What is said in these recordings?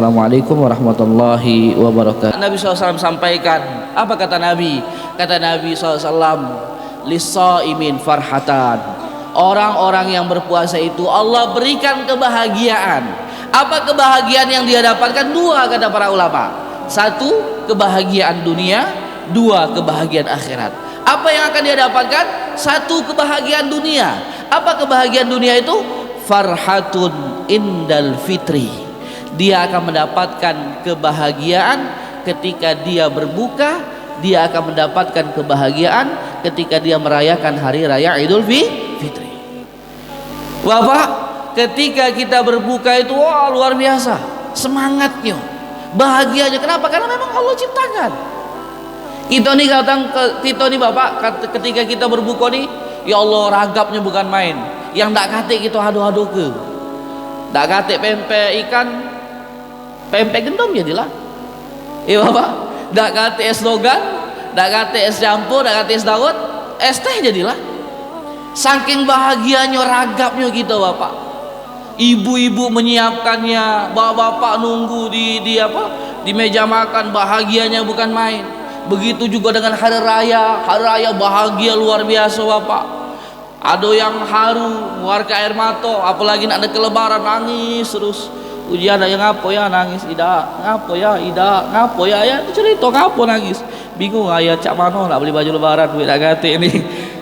Assalamualaikum warahmatullahi wabarakatuh. Nabi SAW sampaikan, apa kata Nabi? Kata Nabi SAW, lis-shaimin farhatan. Orang-orang yang berpuasa itu Allah berikan kebahagiaan. Apa kebahagiaan yang dia dapatkan? Dua, kata para ulama. Satu, kebahagiaan dunia. Dua, kebahagiaan akhirat. Apa yang akan dia dapatkan? Satu, kebahagiaan dunia. Apa kebahagiaan dunia itu? Farhatun indal fitri. Dia akan mendapatkan kebahagiaan ketika dia berbuka. Dia akan mendapatkan kebahagiaan ketika dia merayakan hari raya Idul Fitri. Bapak, ketika kita berbuka itu wah, luar biasa semangatnya, bahagianya. Kenapa? Karena memang Allah ciptakan. Kita nih Bapak, ketika kita berbuka nih, ya Allah, ragapnya bukan main. Yang tak kate kita adu-adu ke, tak kate pempek ikan, pempek gendom jadilah. Iya Bapak, dak kate es logan, dak kate es campur, dak kate es dawet, es teh jadilah. Saking bahagianya ragapnya kita Bapak. Ibu-ibu menyiapkannya, bapak-bapak nunggu di meja makan, bahagianya bukan main. Begitu juga dengan hari raya bahagia luar biasa Bapak. Ada yang haru, warga air mata, apalagi nak ada kelebaran nangis terus. Ujian yang ngapo ya nangis ida, ngapo ya ida, ngapo ya cerita ngapo nangis. Bingung ayah cak mano nak beli baju lebaran duit agate ini.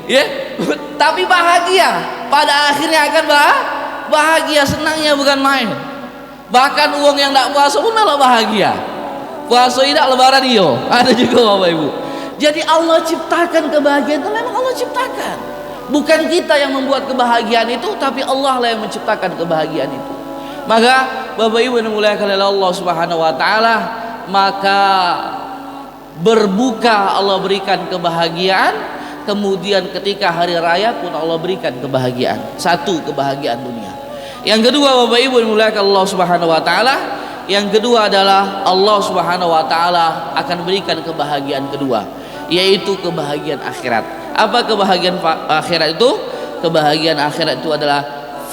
Ya, tapi bahagia. Pada akhirnya akan bahagia, senangnya bukan main. Bahkan uang yang tak puasa pun malah bahagia. Puasa tidak lebaran iyo. Ada juga Bapak Ibu. Jadi Allah ciptakan kebahagiaan itu memang Allah ciptakan. Bukan kita yang membuat kebahagiaan itu, tapi Allah lah yang menciptakan kebahagiaan itu. Maka Bapak Ibu yang dimuliakan oleh Allah Subhanahu wa taala, maka berbuka Allah berikan kebahagiaan, kemudian ketika hari raya pun Allah berikan kebahagiaan. Satu, kebahagiaan dunia. Yang kedua Bapak Ibu yang dimuliakan Allah Subhanahu wa taala, yang kedua adalah Allah Subhanahu wa taala akan berikan kebahagiaan kedua, yaitu kebahagiaan akhirat. Apa kebahagiaan akhirat itu? Kebahagiaan akhirat itu adalah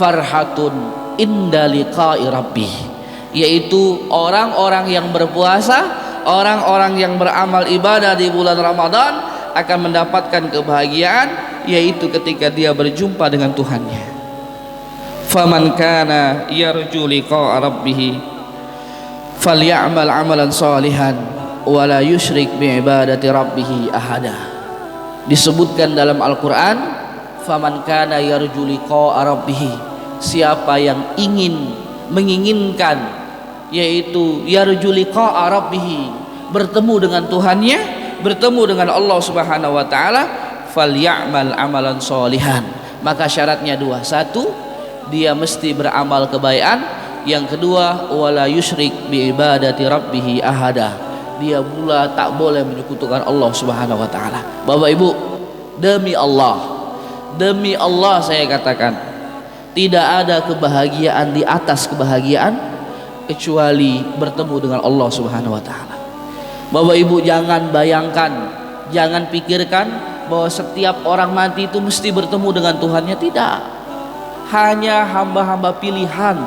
farhatun inda liqa'i rabbih, yaitu orang-orang yang berpuasa, orang-orang yang beramal ibadah di bulan Ramadan akan mendapatkan kebahagiaan, yaitu ketika dia berjumpa dengan Tuhannya. Faman kana yarju liqa'a rabbih falyamal amalan salihan wa la yusyrik bi ibadati rabbih ahada. Disebutkan dalam Al-Quran, faman kana yarju liqa'a rabbih, siapa yang menginginkan, yaitu yarju liqa'a rabbih, bertemu dengan Tuhannya, bertemu dengan Allah Subhanahu wa taala, falyamal amalan sholihan. Maka syaratnya dua. Satu, dia mesti beramal kebaikan. Yang kedua, wala yusyrik bi ibadati rabbih ahada, dia pula tak boleh menyekutukan Allah Subhanahu wa taala. Bapak Ibu, demi Allah saya katakan, tidak ada kebahagiaan di atas kebahagiaan kecuali bertemu dengan Allah Subhanahu wa taala. Bapak Ibu, jangan bayangkan, jangan pikirkan bahwa setiap orang mati itu mesti bertemu dengan Tuhannya. Tidak. Hanya hamba-hamba pilihan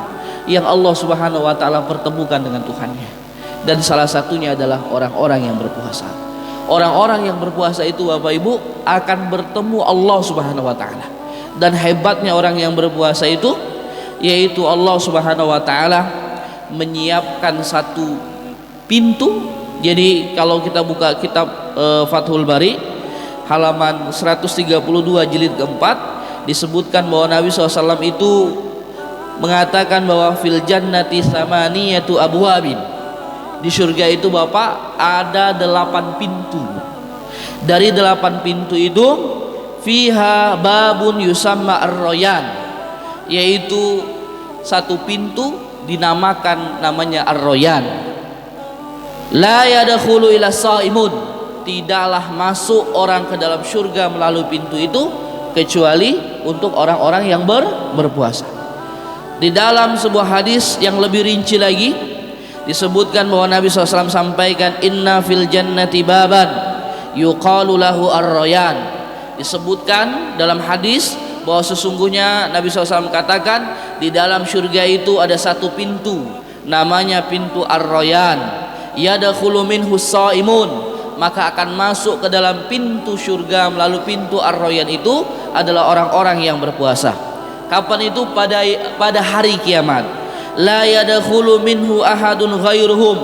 yang Allah Subhanahu wa taala pertemukan dengan Tuhannya. Dan salah satunya adalah orang-orang yang berpuasa. Orang-orang yang berpuasa itu Bapak Ibu akan bertemu Allah Subhanahu wa taala. Dan hebatnya orang yang berpuasa itu, yaitu Allah Subhanahu wa taala menyiapkan satu pintu. Jadi kalau kita buka kitab Fathul Bari halaman 132 jilid keempat, disebutkan bahwa Nabi SAW itu mengatakan bahwa fil jannati samaniyatu abwabin. Di surga itu Bapak ada 8 pintu. Dari 8 pintu itu fiha babun yusamma ar-royan, yaitu satu pintu dinamakan namanya ar-royan. La yadkhulu ila shaimun, tidaklah masuk orang ke dalam surga melalui pintu itu kecuali untuk orang-orang yang berpuasa. Di dalam sebuah hadis yang lebih rinci lagi disebutkan bahwa Nabi SAW sampaikan, inna fil jannati baban yuqalu lahu ar-royan. Disebutkan dalam hadis bahwa sesungguhnya Nabi SAW katakan di dalam surga itu ada satu pintu namanya pintu Ar-Rayyan, yadkhulu minhu shaimun, maka akan masuk ke dalam pintu surga melalui pintu Ar-Rayyan itu adalah orang-orang yang berpuasa. Kapan itu? Pada hari kiamat. La yadkhulu minhu ahadun ghairuhum,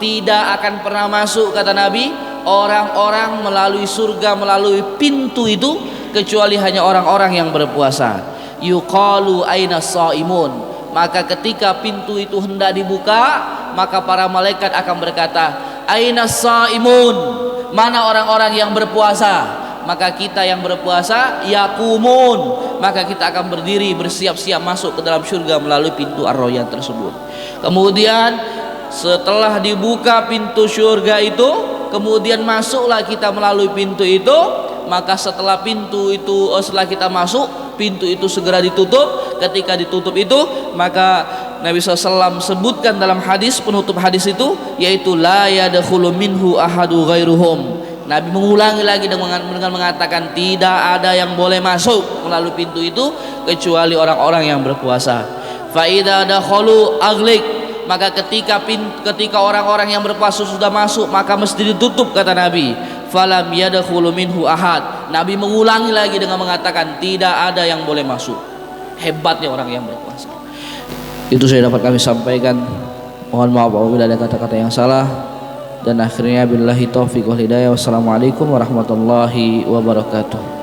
tidak akan pernah masuk, kata Nabi, orang-orang melalui surga melalui pintu itu kecuali hanya orang-orang yang berpuasa. Yuqalu aina shaimun, maka ketika pintu itu hendak dibuka, maka para malaikat akan berkata, aina shaimun, mana orang-orang yang berpuasa? Maka kita yang berpuasa yaqumun, maka kita akan berdiri bersiap-siap masuk ke dalam surga melalui pintu Ar-Rayyan tersebut. Kemudian setelah dibuka pintu surga itu, kemudian masuklah kita melalui pintu itu. Maka setelah setelah kita masuk, pintu itu segera ditutup. Ketika ditutup itu, maka Nabi SAW sebutkan dalam hadis, penutup hadis itu, yaitu la yadkhulu minhu ahadu ghairuhum. Nabi mengulangi lagi dengan mengatakan tidak ada yang boleh masuk melalui pintu itu kecuali orang-orang yang berpuasa. Fa idza dakhalu aghliq, maka ketika orang-orang yang berpuasa sudah masuk, maka mesti ditutup, kata Nabi. Falam yadkhulu minhu ahad. Nabi mengulangi lagi dengan mengatakan tidak ada yang boleh masuk. Hebatnya orang yang berpuasa. Itu saya dapat kami sampaikan. Mohon maaf apabila ada kata-kata yang salah. Dan akhirnya billahi taufiq wal hidayah. Wassalamualaikum warahmatullahi wabarakatuh.